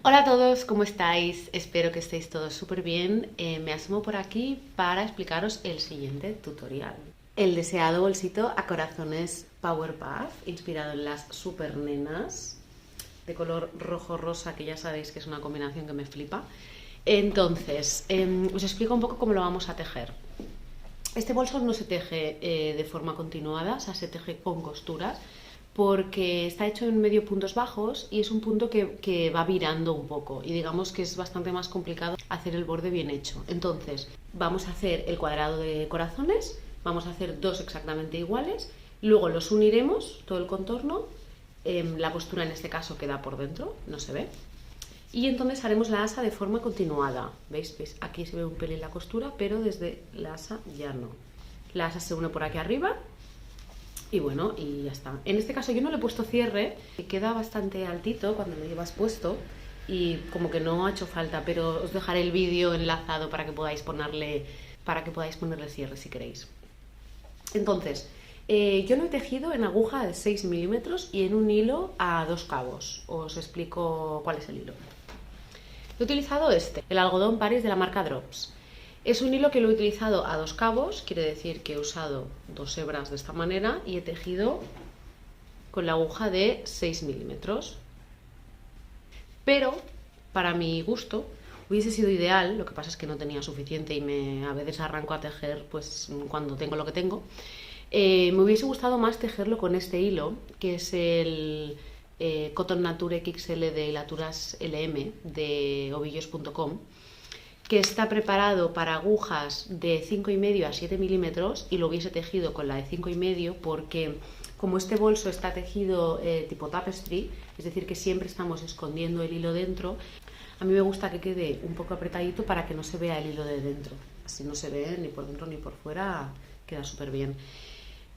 Hola a todos, ¿cómo estáis? Espero que estéis todos súper bien. Me asomo por aquí para explicaros el siguiente tutorial. El deseado bolsito a corazones Powerpuff, inspirado en las super nenas, de color rojo-rosa, que ya sabéis que es una combinación que me flipa. Entonces, os explico un poco cómo lo vamos a tejer. Este bolso no se teje de forma continuada, o sea, se teje con costuras, porque está hecho en medio puntos bajos y es un punto que va virando un poco y digamos que es bastante más complicado hacer el borde bien hecho. Entonces vamos a hacer el cuadrado de corazones, vamos a hacer dos exactamente iguales, luego los uniremos todo el contorno, la costura en este caso queda por dentro, no se ve, y entonces haremos la asa de forma continuada. ¿Veis? ¿Veis? Aquí se ve un pelín la costura, pero desde la asa ya no. La asa se une por aquí arriba y bueno, y ya está. En este caso yo no le he puesto cierre, que queda bastante altito cuando lo llevas puesto y como que no ha hecho falta, pero os dejaré el vídeo enlazado para que podáis ponerle cierre si queréis. Entonces, yo lo he tejido en aguja de 6 milímetros y en un hilo a 2 cabos. Os explico cuál es el hilo. He utilizado el algodón Paris de la marca Drops. Es un hilo que lo he utilizado a 2 cabos, quiere decir que he usado 2 hebras de esta manera y he tejido con la aguja de 6 milímetros. Pero, para mi gusto, hubiese sido ideal, lo que pasa es que no tenía suficiente y a veces arranco a tejer pues cuando tengo lo que tengo. Me hubiese gustado más tejerlo con este hilo, que es el Cotton Nature XL de Hilaturas LM de ovillos.com, que está preparado para agujas de 5,5 a 7 milímetros y lo hubiese tejido con la de 5,5 porque como este bolso está tejido tipo tapestry, es decir que siempre estamos escondiendo el hilo dentro, a mí me gusta que quede un poco apretadito para que no se vea el hilo de dentro, así no se ve ni por dentro ni por fuera, queda súper bien.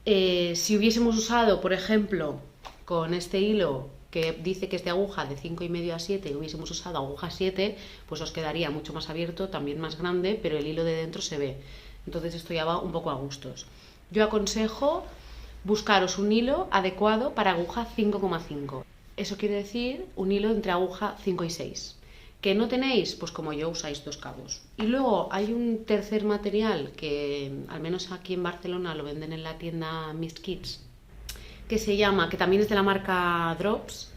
Si hubiésemos usado, por ejemplo, con este hilo que dice que es de aguja de 5,5 a 7 y hubiésemos usado aguja 7, pues os quedaría mucho más abierto, también más grande, pero el hilo de dentro se ve. Entonces esto ya va un poco a gustos. Yo aconsejo buscaros un hilo adecuado para aguja 5,5. Eso quiere decir un hilo entre aguja 5 y 6. ¿Que no tenéis? Pues como yo usáis 2 cabos. Y luego hay un tercer material que al menos aquí en Barcelona lo venden en la tienda Mist Kids, que también es de la marca Drops,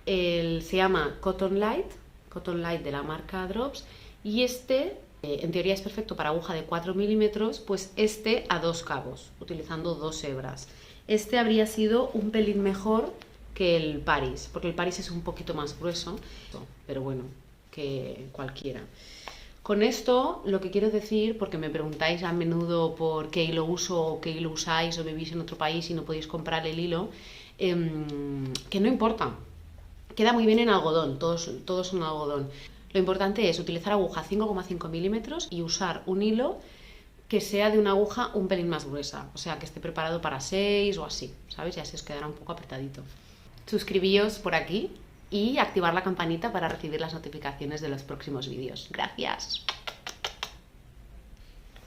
se llama Cotton Light de la marca Drops, y en teoría es perfecto para aguja de 4 milímetros, pues a 2 cabos, utilizando 2 hebras. Este habría sido un pelín mejor que el Paris, porque el Paris es un poquito más grueso, pero bueno, que cualquiera. Con esto lo que quiero decir, porque me preguntáis a menudo por qué hilo uso o qué hilo usáis o vivís en otro país y no podéis comprar el hilo, que no importa, queda muy bien en algodón, todos son algodón. Lo importante es utilizar aguja 5,5 milímetros y usar un hilo que sea de una aguja un pelín más gruesa, o sea que esté preparado para 6 o así, ¿sabes? Y así os quedará un poco apretadito. Suscribíos por aquí y activar la campanita para recibir las notificaciones de los próximos vídeos. Gracias.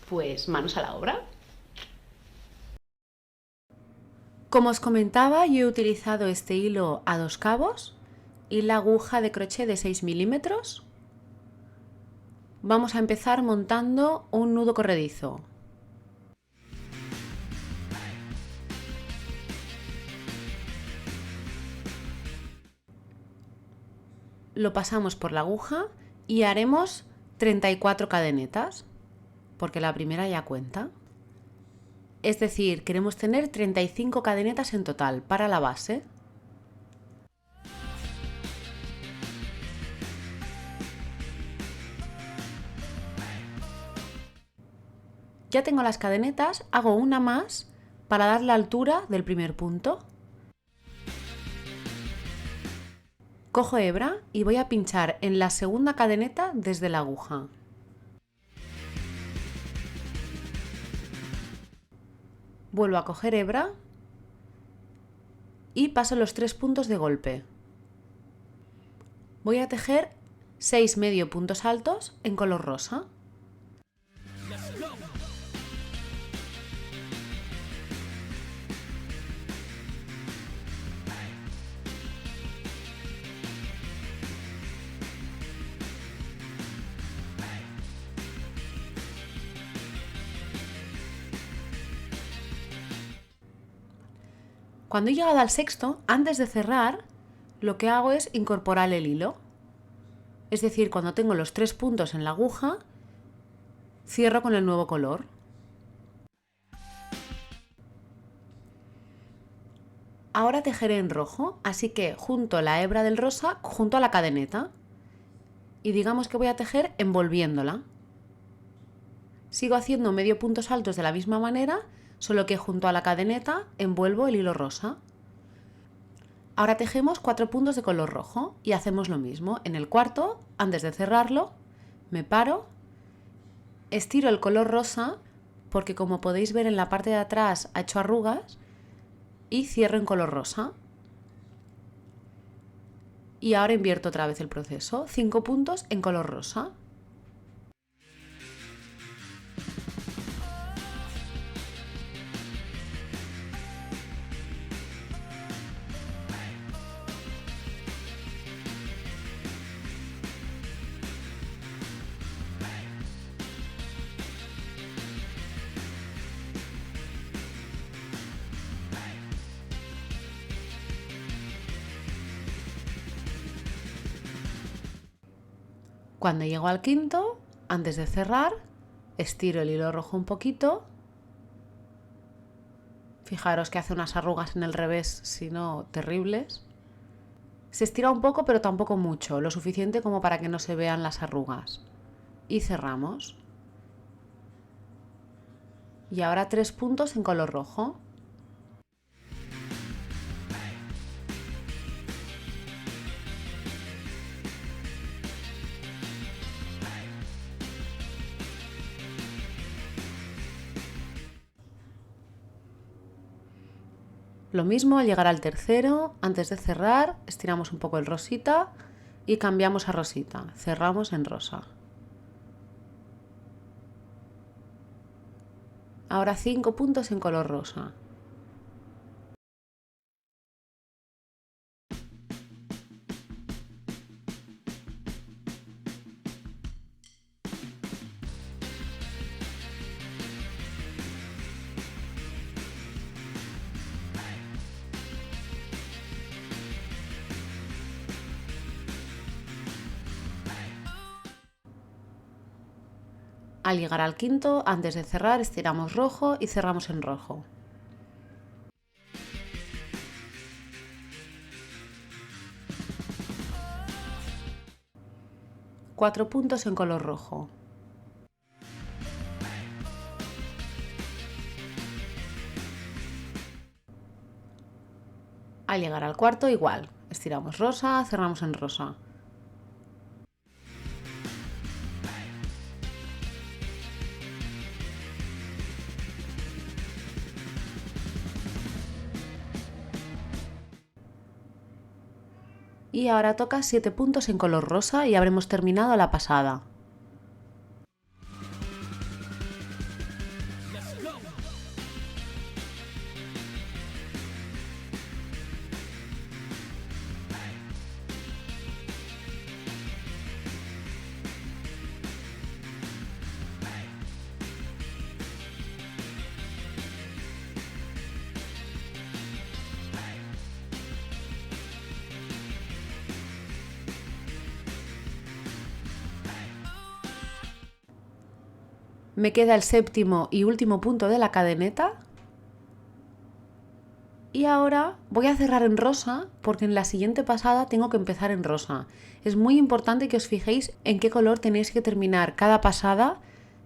Pues manos a la obra. Como os comentaba, yo he utilizado este hilo a 2 cabos y la aguja de crochet de 6 milímetros. Vamos a empezar montando un nudo corredizo. Lo pasamos por la aguja y haremos 34 cadenetas, porque la primera ya cuenta. Es decir, queremos tener 35 cadenetas en total para la base. Ya tengo las cadenetas, hago una más para dar la altura del primer punto. Cojo hebra y voy a pinchar en la segunda cadeneta desde la aguja. Vuelvo a coger hebra y paso los 3 puntos de golpe. Voy a tejer 6 medio puntos altos en color rosa. Cuando he llegado al sexto, antes de cerrar, lo que hago es incorporar el hilo. Es decir, cuando tengo los 3 puntos en la aguja, cierro con el nuevo color. Ahora tejeré en rojo, así que junto la hebra del rosa junto a la cadeneta. Y digamos que voy a tejer envolviéndola. Sigo haciendo medio puntos saltos de la misma manera, solo que junto a la cadeneta envuelvo el hilo rosa. Ahora tejemos 4 puntos de color rojo y hacemos lo mismo. En el cuarto, antes de cerrarlo, me paro, estiro el color rosa, porque como podéis ver en la parte de atrás ha hecho arrugas, y cierro en color rosa. Y ahora invierto otra vez el proceso, 5 puntos en color rosa. Cuando llego al quinto, antes de cerrar, estiro el hilo rojo un poquito. Fijaros que hace unas arrugas en el revés, si no, terribles. Se estira un poco, pero tampoco mucho, lo suficiente como para que no se vean las arrugas. Y cerramos. Y ahora 3 puntos en color rojo. Lo mismo al llegar al tercero, antes de cerrar, estiramos un poco el rosita y cambiamos a rosita. Cerramos en rosa. Ahora 5 puntos en color rosa. Al llegar al quinto, antes de cerrar, estiramos rojo y cerramos en rojo. Cuatro puntos en color rojo. Al llegar al cuarto, igual. Estiramos rosa, cerramos en rosa. Y ahora toca 7 puntos en color rosa y habremos terminado la pasada. Me queda el séptimo y último punto de la cadeneta. Y ahora voy a cerrar en rosa porque en la siguiente pasada tengo que empezar en rosa. Es muy importante que os fijéis en qué color tenéis que terminar cada pasada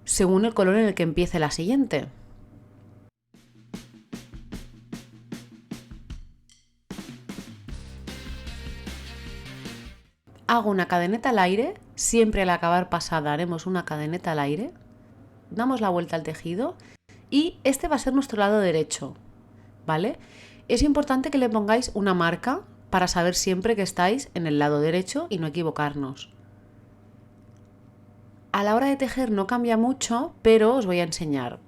según el color en el que empiece la siguiente. Hago una cadeneta al aire, siempre al acabar pasada haremos una cadeneta al aire. Damos la vuelta al tejido y este va a ser nuestro lado derecho, ¿vale? Es importante que le pongáis una marca para saber siempre que estáis en el lado derecho y no equivocarnos. A la hora de tejer no cambia mucho, pero os voy a enseñar.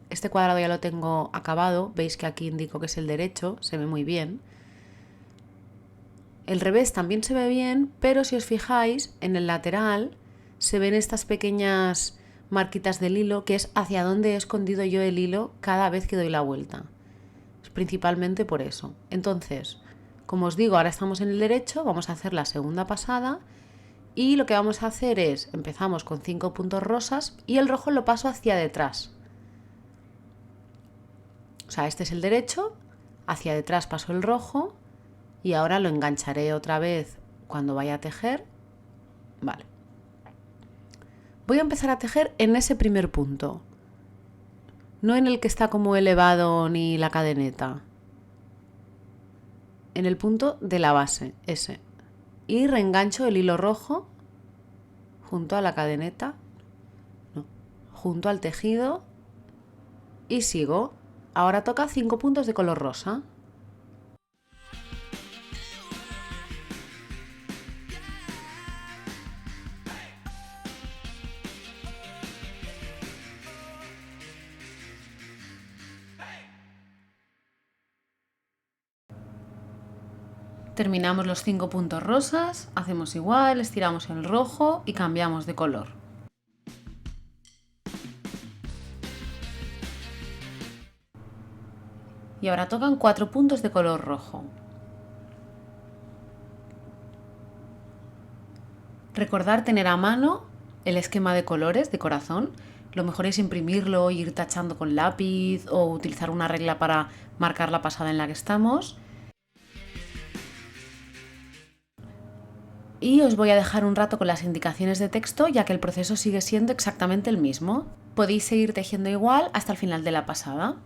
Este cuadrado ya lo tengo acabado, veis que aquí indico que es el derecho, se ve muy bien. El revés también se ve bien, pero si os fijáis, en el lateral se ven estas pequeñas marquitas del hilo, que es hacia dónde he escondido yo el hilo cada vez que doy la vuelta. principalmente por eso. Entonces, como os digo, ahora estamos en el derecho, vamos a hacer la segunda pasada y lo que vamos a hacer es, empezamos con 5 puntos rosas y el rojo lo paso hacia detrás. O sea, este es el derecho, hacia detrás paso el rojo y ahora lo engancharé otra vez cuando vaya a tejer. Vale. Voy a empezar a tejer en ese primer punto, no en el que está como elevado ni la cadeneta, en el punto de la base, ese. Y reengancho el hilo rojo junto a la cadeneta, no, junto al tejido y sigo. Ahora toca 5 puntos de color rosa. Terminamos los 5 puntos rosas, hacemos igual, estiramos el rojo y cambiamos de color. Y ahora tocan 4 puntos de color rojo. Recordar tener a mano el esquema de colores de corazón. Lo mejor es imprimirlo, ir tachando con lápiz o utilizar una regla para marcar la pasada en la que estamos. Y os voy a dejar un rato con las indicaciones de texto, ya que el proceso sigue siendo exactamente el mismo. Podéis seguir tejiendo igual hasta el final de la pasada.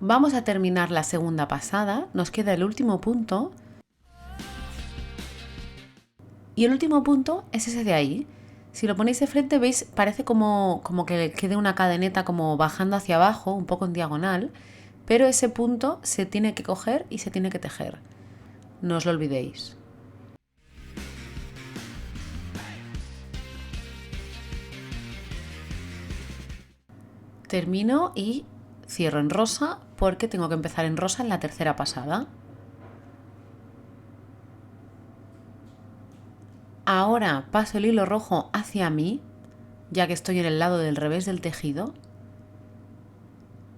Vamos a terminar la segunda pasada, nos queda el último punto. Y el último punto es ese de ahí. Si lo ponéis de frente, veis, parece como que quede una cadeneta como bajando hacia abajo, un poco en diagonal, pero ese punto se tiene que coger y se tiene que tejer. No os lo olvidéis. Termino y cierro en rosa porque tengo que empezar en rosa en la tercera pasada. Ahora paso el hilo rojo hacia mí, ya que estoy en el lado del revés del tejido,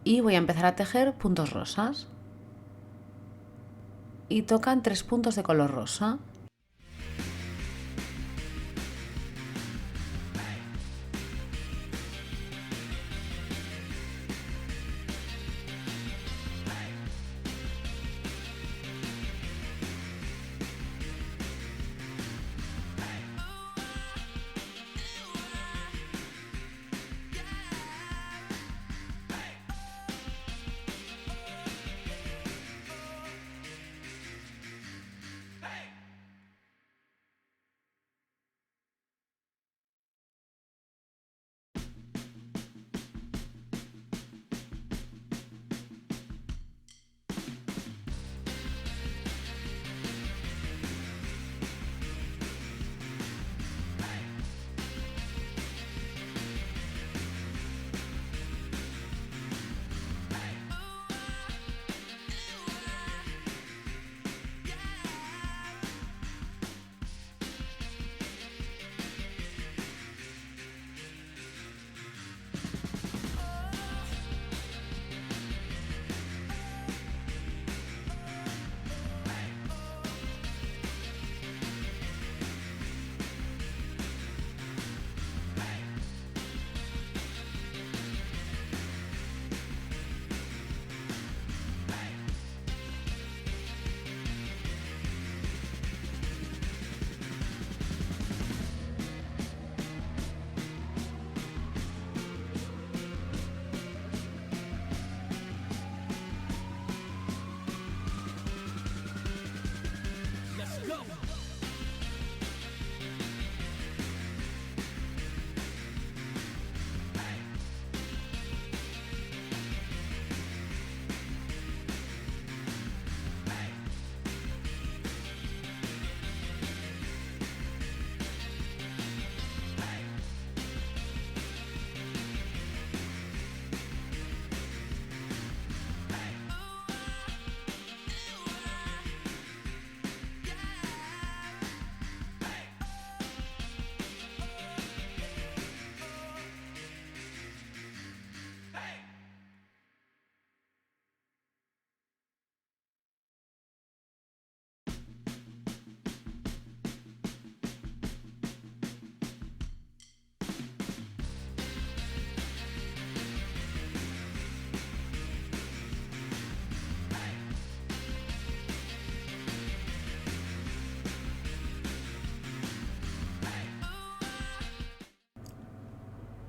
y voy a empezar a tejer puntos rosas. Y tocan 3 puntos de color rosa.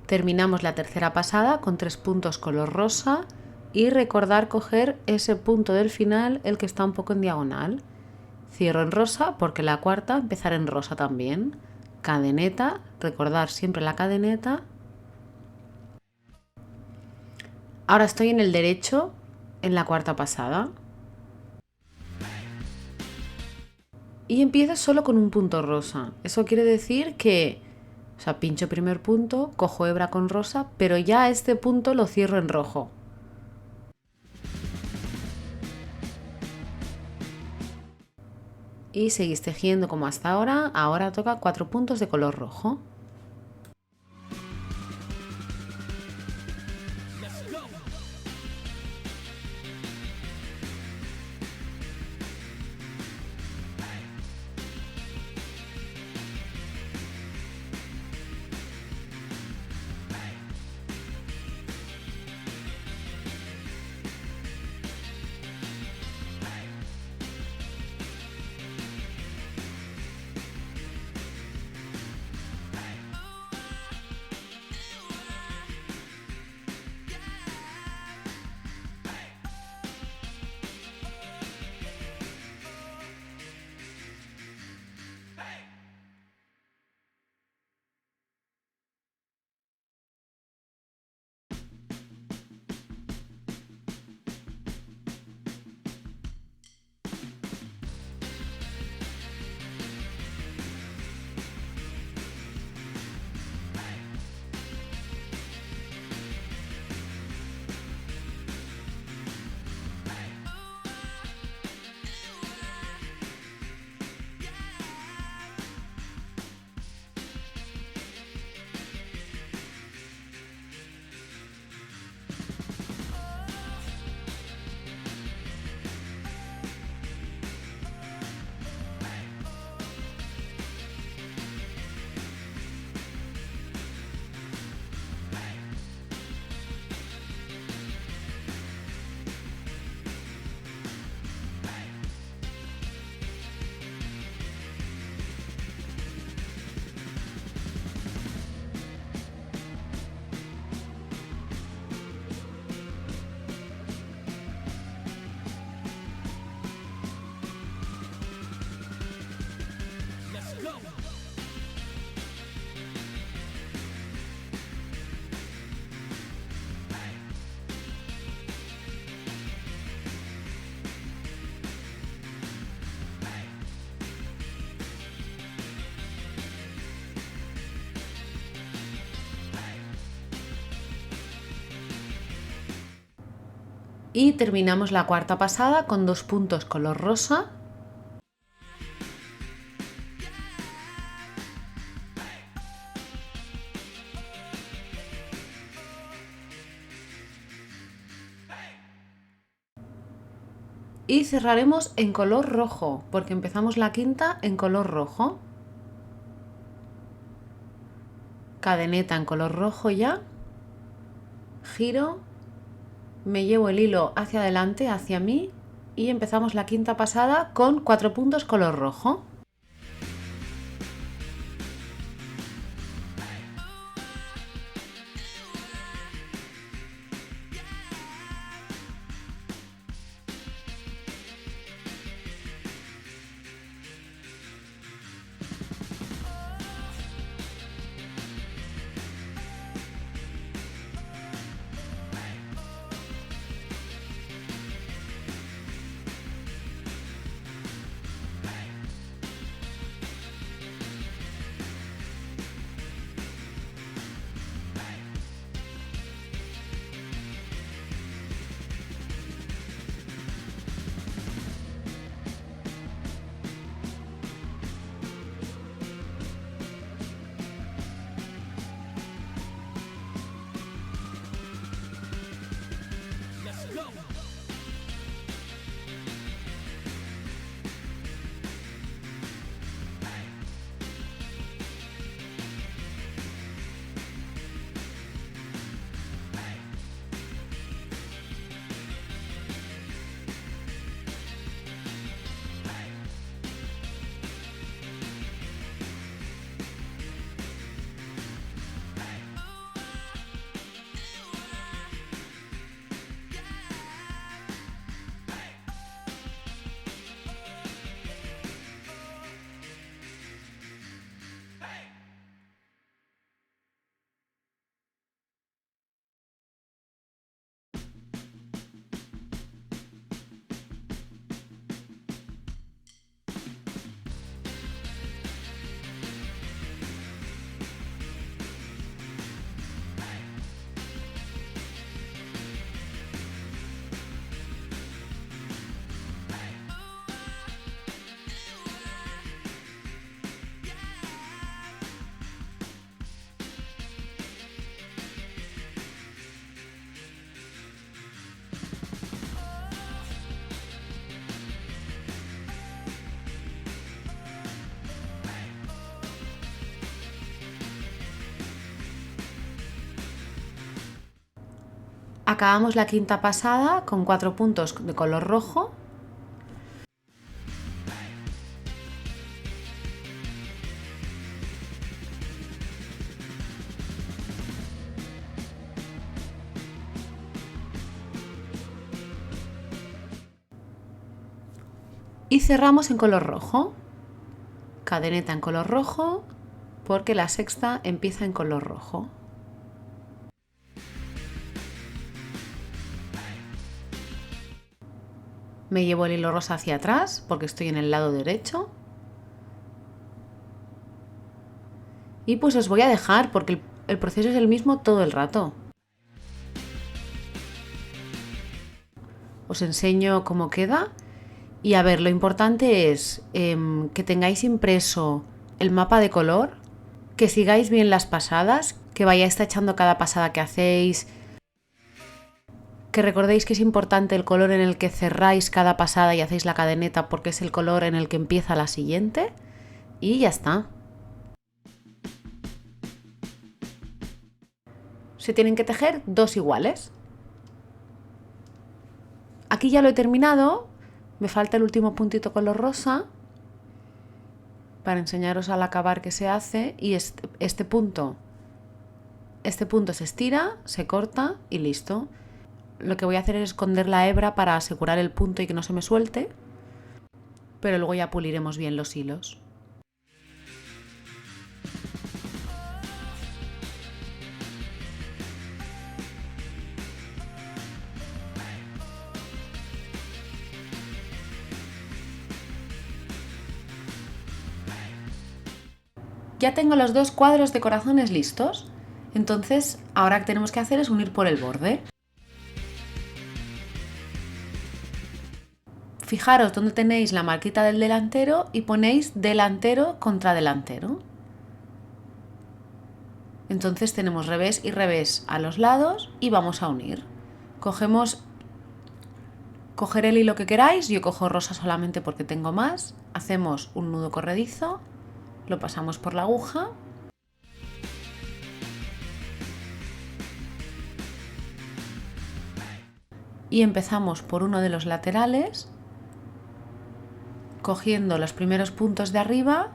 Terminamos la tercera pasada con 3 puntos color rosa y recordar coger ese punto del final, el que está un poco en diagonal. Cierro en rosa porque la cuarta empezará en rosa también. Cadeneta, recordar siempre la cadeneta. Ahora estoy en el derecho, en la cuarta pasada. Y empiezo solo con un punto rosa. Eso quiere decir que, pincho primer punto, cojo hebra con rosa, pero ya este punto lo cierro en rojo. Y seguís tejiendo como hasta ahora. Ahora toca 4 puntos de color rojo. Y terminamos la cuarta pasada con 2 puntos color rosa. Y cerraremos en color rojo, porque empezamos la quinta en color rojo. Cadeneta en color rojo ya. Giro. Me llevo el hilo hacia adelante, hacia mí, y empezamos la quinta pasada con 4 puntos color rojo. Acabamos la quinta pasada con 4 puntos de color rojo. Y cerramos en color rojo. Cadeneta en color rojo, porque la sexta empieza en color rojo. Me llevo el hilo rosa hacia atrás porque estoy en el lado derecho. Y pues os voy a dejar porque el proceso es el mismo todo el rato. Os enseño cómo queda. Y a ver, lo importante es que tengáis impreso el mapa de color, que sigáis bien las pasadas, que vayáis tachando cada pasada que hacéis, que recordéis que es importante el color en el que cerráis cada pasada y hacéis la cadeneta porque es el color en el que empieza la siguiente. Y ya está. Se tienen que tejer 2 iguales. Aquí ya lo he terminado. Me falta el último puntito color rosa para enseñaros al acabar qué se hace. Y este punto se estira, se corta y listo. Lo que voy a hacer es esconder la hebra para asegurar el punto y que no se me suelte. Pero luego ya puliremos bien los hilos. Ya tengo los 2 cuadros de corazones listos, entonces ahora lo que tenemos que hacer es unir por el borde. Fijaros dónde tenéis la marquita del delantero y ponéis delantero contra delantero. Entonces tenemos revés y revés a los lados y vamos a unir. Coger el hilo que queráis, yo cojo rosa solamente porque tengo más, hacemos un nudo corredizo, lo pasamos por la aguja y empezamos por uno de los laterales, cogiendo los primeros puntos de arriba,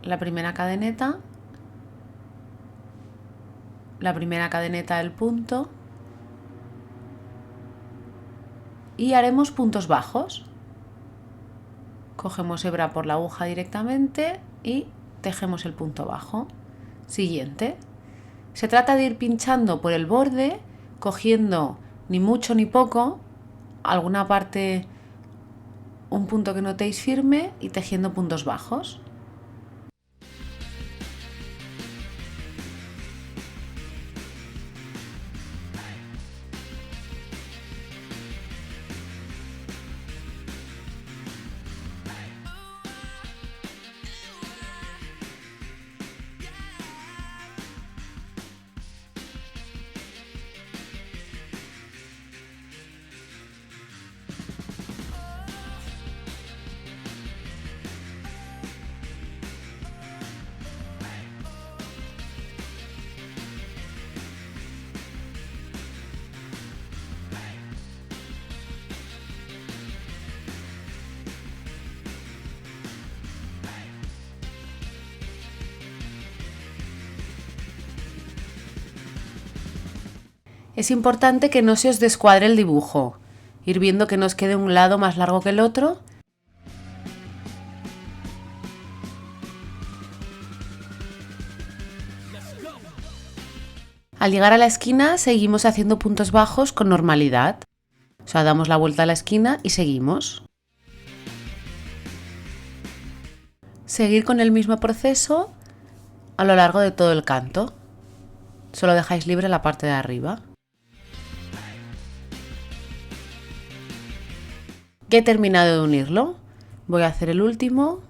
la primera cadeneta del punto y haremos puntos bajos. Cogemos hebra por la aguja directamente y tejemos el punto bajo. Siguiente. Se trata de ir pinchando por el borde, cogiendo ni mucho ni poco, alguna parte, un punto que notéis firme y tejiendo puntos bajos. Es importante que no se os descuadre el dibujo, ir viendo que no os quede un lado más largo que el otro. Al llegar a la esquina seguimos haciendo puntos bajos con normalidad. O sea, damos la vuelta a la esquina y seguimos. Seguir con el mismo proceso a lo largo de todo el canto. Solo dejáis libre la parte de arriba. Ya he terminado de unirlo. Voy a hacer el último.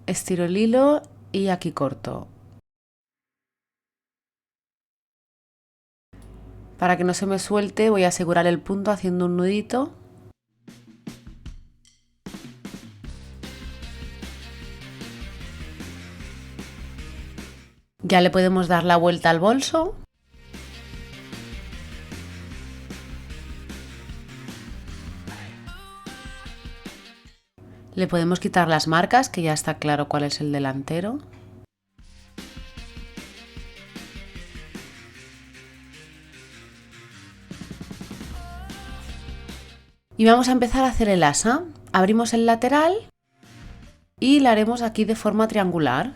Estiro el hilo y aquí corto. Para que no se me suelte voy a asegurar el punto haciendo un nudito. Ya le podemos dar la vuelta al bolso. Le podemos quitar las marcas, que ya está claro cuál es el delantero. Y vamos a empezar a hacer el asa. Abrimos el lateral y la haremos aquí de forma triangular.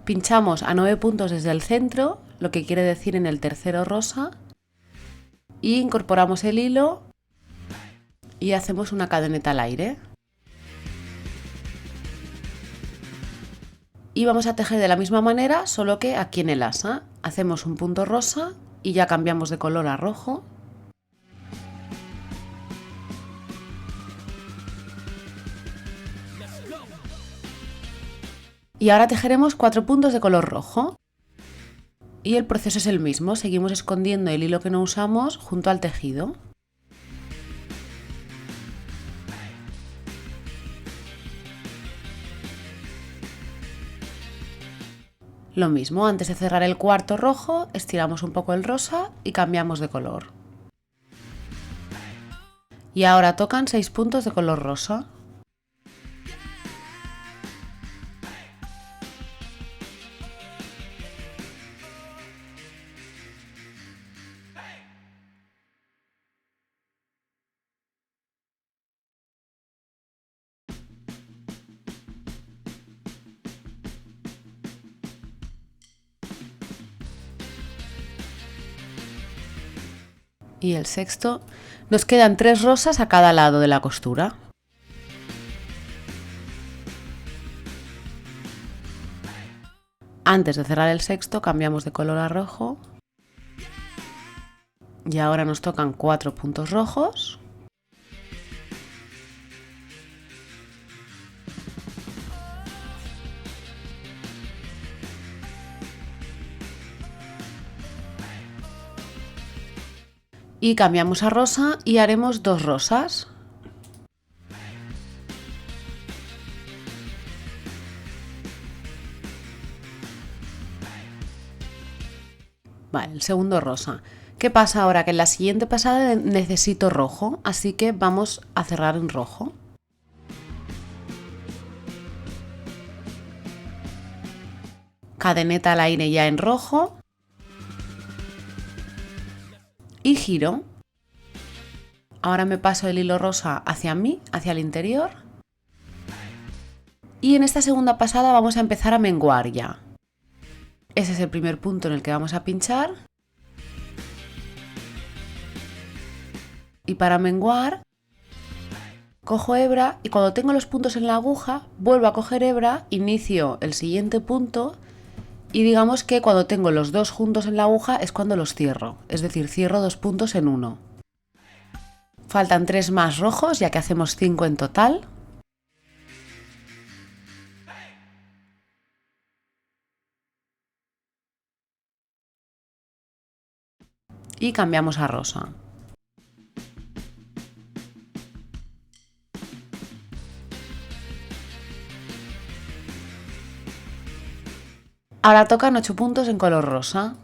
Pinchamos a 9 puntos desde el centro, lo que quiere decir en el tercero rosa, y incorporamos el hilo y hacemos una cadeneta al aire. Y vamos a tejer de la misma manera, solo que aquí en el asa. Hacemos un punto rosa y ya cambiamos de color a rojo. Y ahora tejeremos 4 puntos de color rojo. Y el proceso es el mismo, seguimos escondiendo el hilo que no usamos junto al tejido. Lo mismo, antes de cerrar el cuarto rojo, estiramos un poco el rosa y cambiamos de color. Y ahora tocan 6 puntos de color rosa. Y el sexto, nos quedan 3 rosas a cada lado de la costura. Antes de cerrar el sexto cambiamos de color a rojo y ahora nos tocan 4 puntos rojos. Y cambiamos a rosa y haremos 2 rosas. Vale, el segundo rosa. ¿Qué pasa ahora? Que en la siguiente pasada necesito rojo, así que vamos a cerrar en rojo. Cadeneta al aire ya en rojo. Y giro. Ahora me paso el hilo rosa hacia mí, hacia el interior. Y en esta segunda pasada vamos a empezar a menguar ya. Ese es el primer punto en el que vamos a pinchar. Y para menguar, cojo hebra y cuando tengo los puntos en la aguja, vuelvo a coger hebra, inicio el siguiente punto y digamos que cuando tengo los dos juntos en la aguja es cuando los cierro, es decir, cierro 2 puntos en uno. Faltan 3 más rojos, ya que hacemos 5 en total. Y cambiamos a rosa. Ahora tocan 8 puntos en color rosa.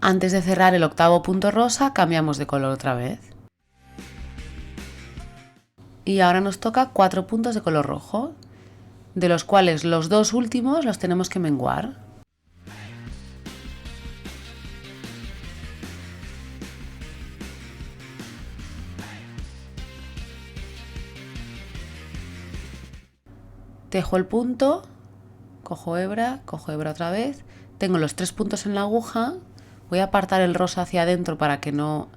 Antes de cerrar el octavo punto rosa, cambiamos de color otra vez. Y ahora nos toca 4 puntos de color rojo, de los cuales los 2 últimos los tenemos que menguar. Tejo el punto, cojo hebra otra vez, tengo los 3 puntos en la aguja, voy a apartar el rosa hacia adentro para que no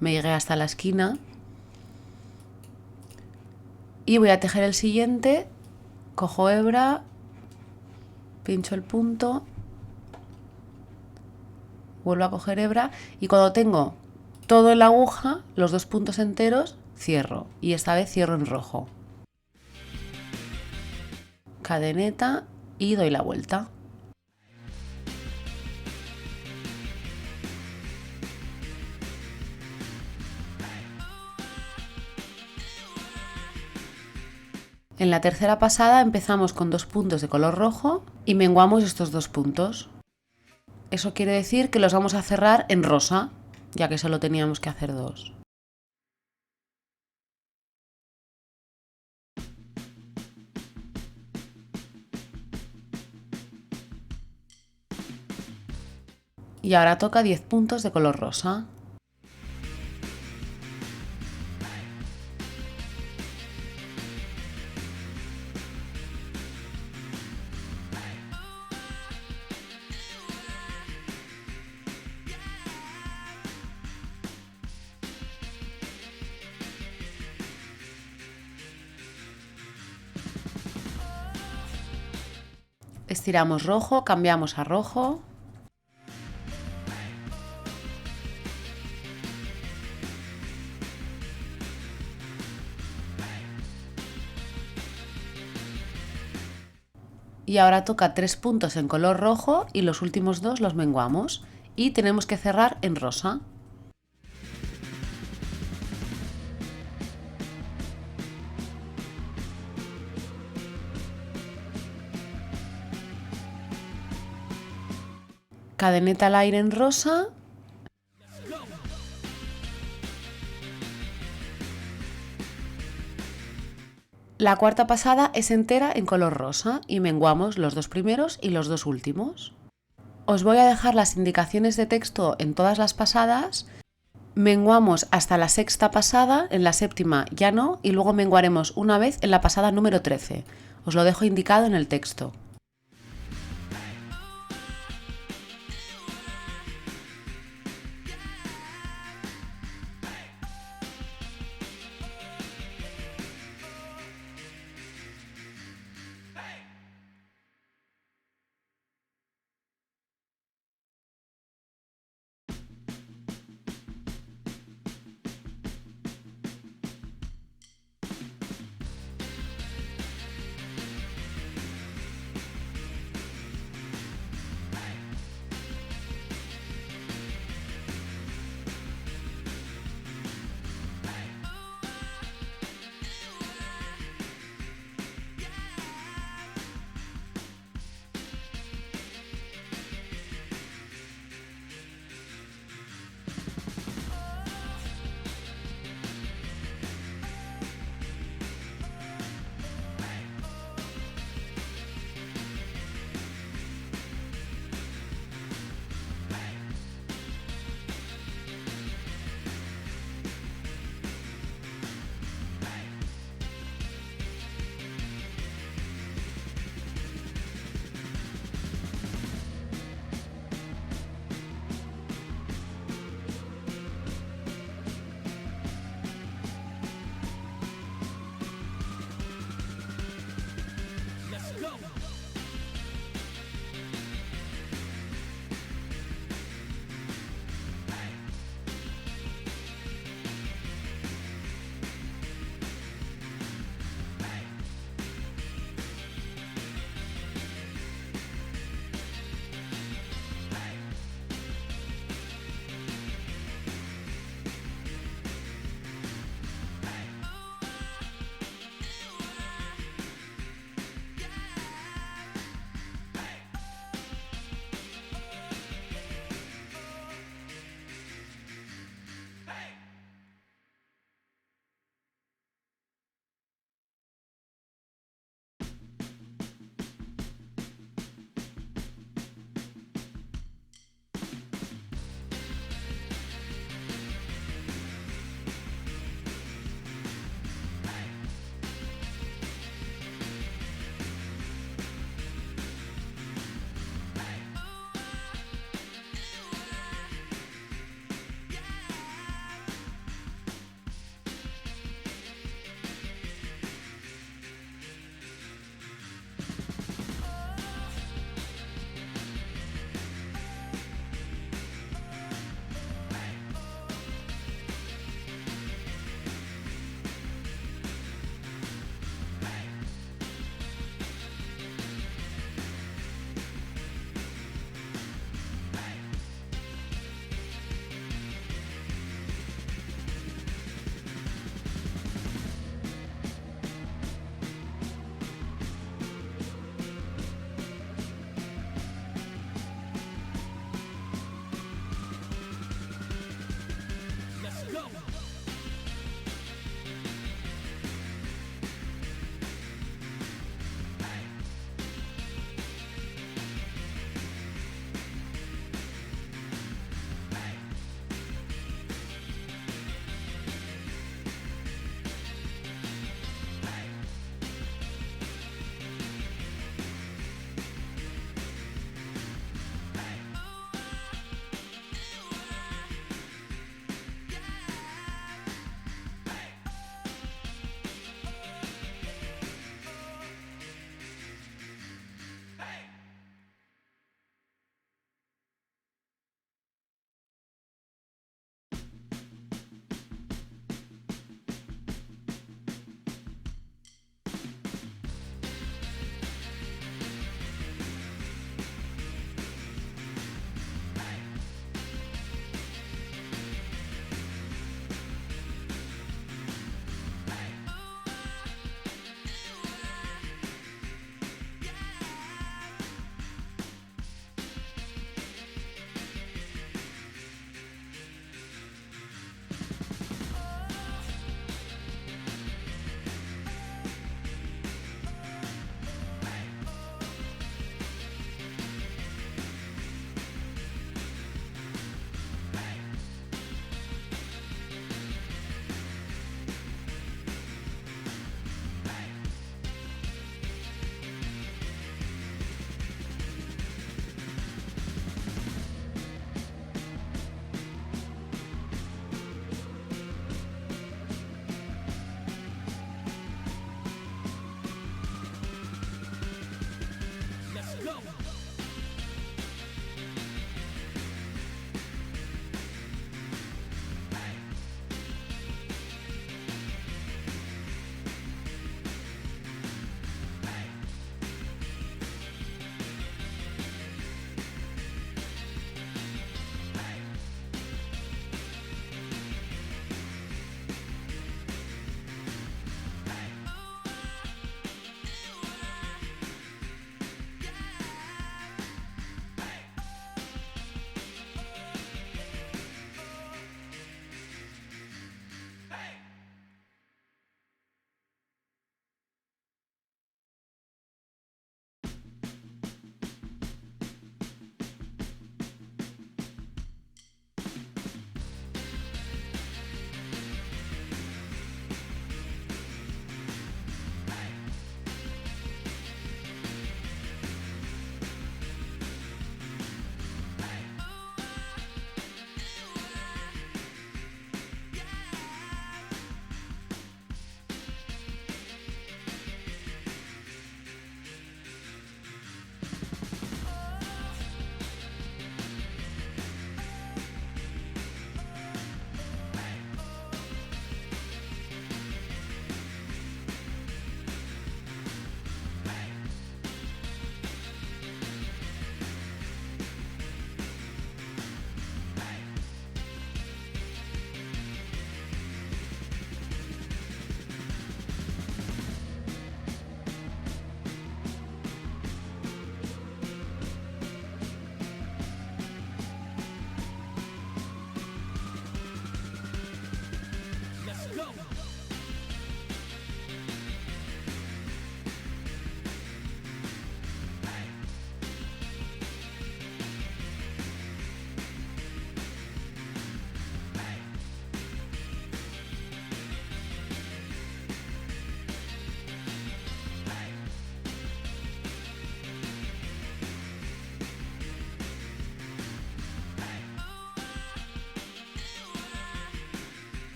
me llegue hasta la esquina y voy a tejer el siguiente, cojo hebra, pincho el punto, vuelvo a coger hebra y cuando tengo todo en la aguja, los 2 puntos enteros, cierro y esta vez cierro en rojo. cadeneta y doy la vuelta. En la tercera pasada empezamos con 2 puntos de color rojo y menguamos estos 2 puntos. Eso quiere decir que los vamos a cerrar en rosa, ya que solo teníamos que hacer 2. Y ahora toca 10 puntos de color rosa. Estiramos rojo, cambiamos a rojo. Y ahora toca 3 puntos en color rojo y los últimos 2 los menguamos. Y tenemos que cerrar en rosa. Cadeneta al aire en rosa. La cuarta pasada es entera en color rosa y menguamos los 2 primeros y los 2 últimos. Os voy a dejar las indicaciones de texto en todas las pasadas. Menguamos hasta la sexta pasada, en la séptima ya no, y luego menguaremos una vez en la pasada número 13. Os lo dejo indicado en el texto.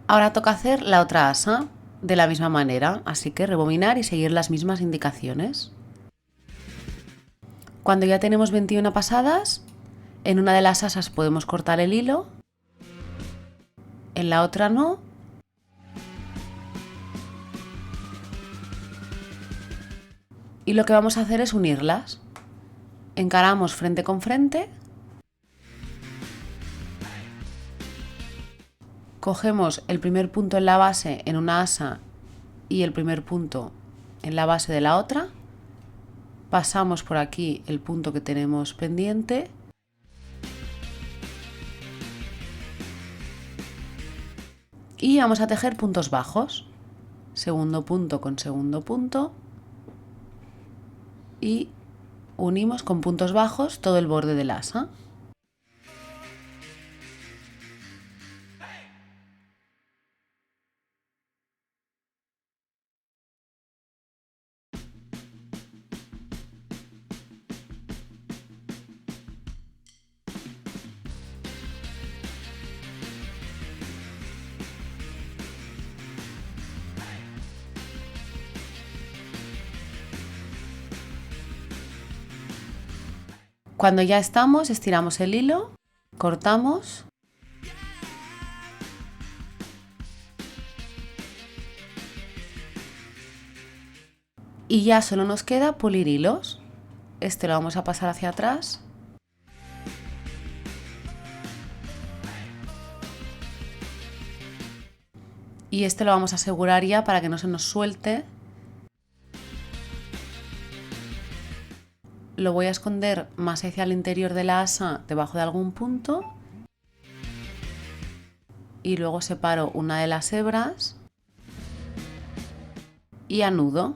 Ahora toca hacer la otra asa de la misma manera, así que rebobinar y seguir las mismas indicaciones. Cuando ya tenemos 21 pasadas, en una de las asas podemos cortar el hilo, en la otra no. Y lo que vamos a hacer es unirlas. Encaramos frente con frente. Cogemos el primer punto en la base en una asa y el primer punto en la base de la otra. Pasamos por aquí el punto que tenemos pendiente. Y vamos a tejer puntos bajos. Segundo punto con segundo punto. Y unimos con puntos bajos todo el borde del asa. Cuando ya estamos, estiramos el hilo, cortamos y ya solo nos queda pulir hilos. Este lo vamos a pasar hacia atrás. Y este lo vamos a asegurar ya para que no se nos suelte. Lo voy a esconder más hacia el interior de la asa, debajo de algún punto. Y luego separo una de las hebras y anudo.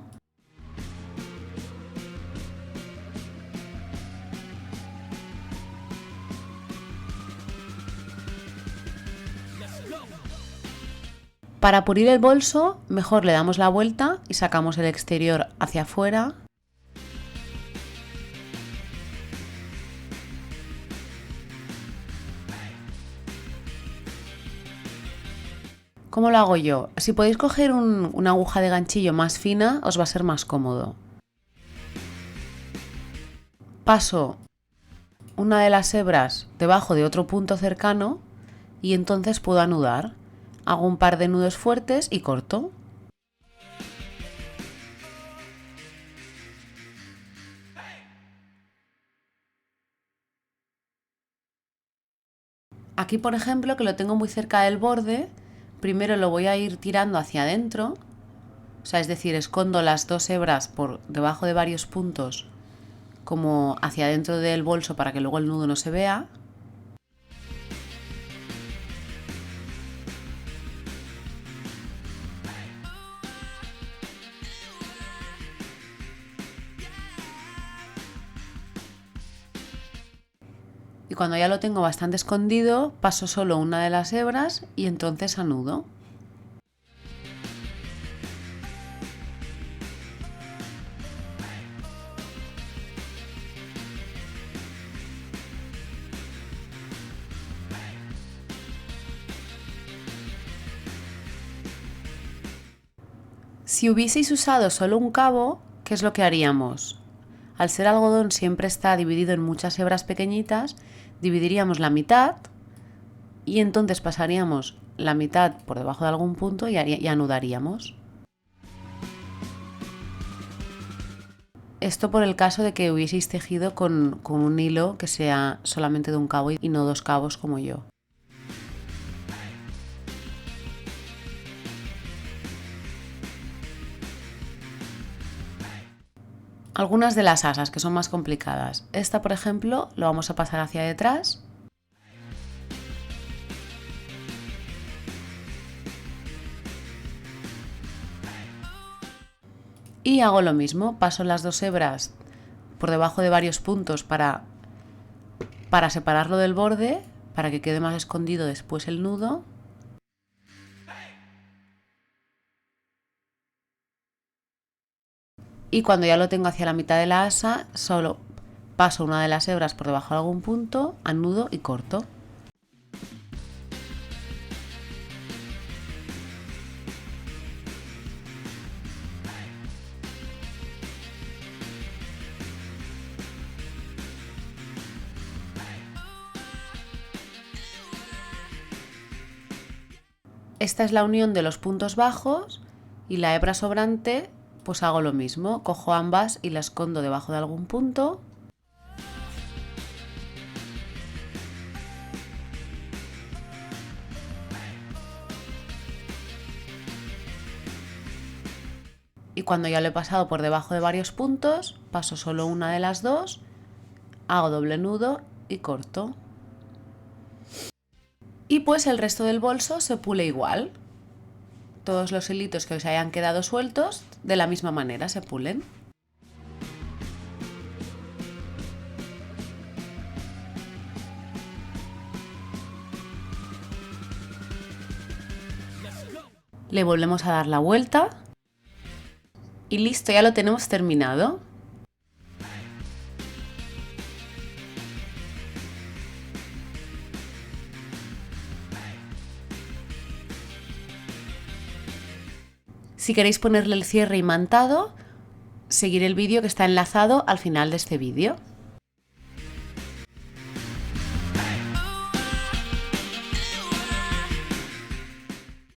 Para pulir el bolso, mejor le damos la vuelta y sacamos el exterior hacia afuera. ¿Cómo lo hago yo? Si podéis coger una aguja de ganchillo más fina, os va a ser más cómodo. Paso una de las hebras debajo de otro punto cercano y entonces puedo anudar. Hago un par de nudos fuertes y corto. Aquí, por ejemplo, que lo tengo muy cerca del borde, primero lo voy a ir tirando hacia adentro, o sea, es decir, escondo las dos hebras por debajo de varios puntos como hacia adentro del bolso para que luego el nudo no se vea. Y cuando ya lo tengo bastante escondido, paso solo una de las hebras y entonces anudo. Si hubieseis usado solo un cabo, ¿qué es lo que haríamos? Al ser algodón siempre está dividido en muchas hebras pequeñitas, dividiríamos la mitad y entonces pasaríamos la mitad por debajo de algún punto y anudaríamos. Esto por el caso de que hubieseis tejido con un hilo que sea solamente de un cabo y no dos cabos como yo. Algunas de las asas que son más complicadas. Esta, por ejemplo, lo vamos a pasar hacia detrás. Y hago lo mismo, paso las dos hebras por debajo de varios puntos para separarlo del borde, para que quede más escondido después el nudo. Y cuando ya lo tengo hacia la mitad de la asa, solo paso una de las hebras por debajo de algún punto, anudo y corto. Esta es la unión de los puntos bajos y la hebra sobrante, pues hago lo mismo, cojo ambas y las escondo debajo de algún punto. Y cuando ya lo he pasado por debajo de varios puntos, paso solo una de las dos, hago doble nudo y corto. Y pues el resto del bolso se pule igual. Todos los hilitos que os hayan quedado sueltos, de la misma manera se pulen. Le volvemos a dar la vuelta. Y listo, ya lo tenemos terminado. Si queréis ponerle el cierre imantado, seguir el vídeo que está enlazado al final de este vídeo.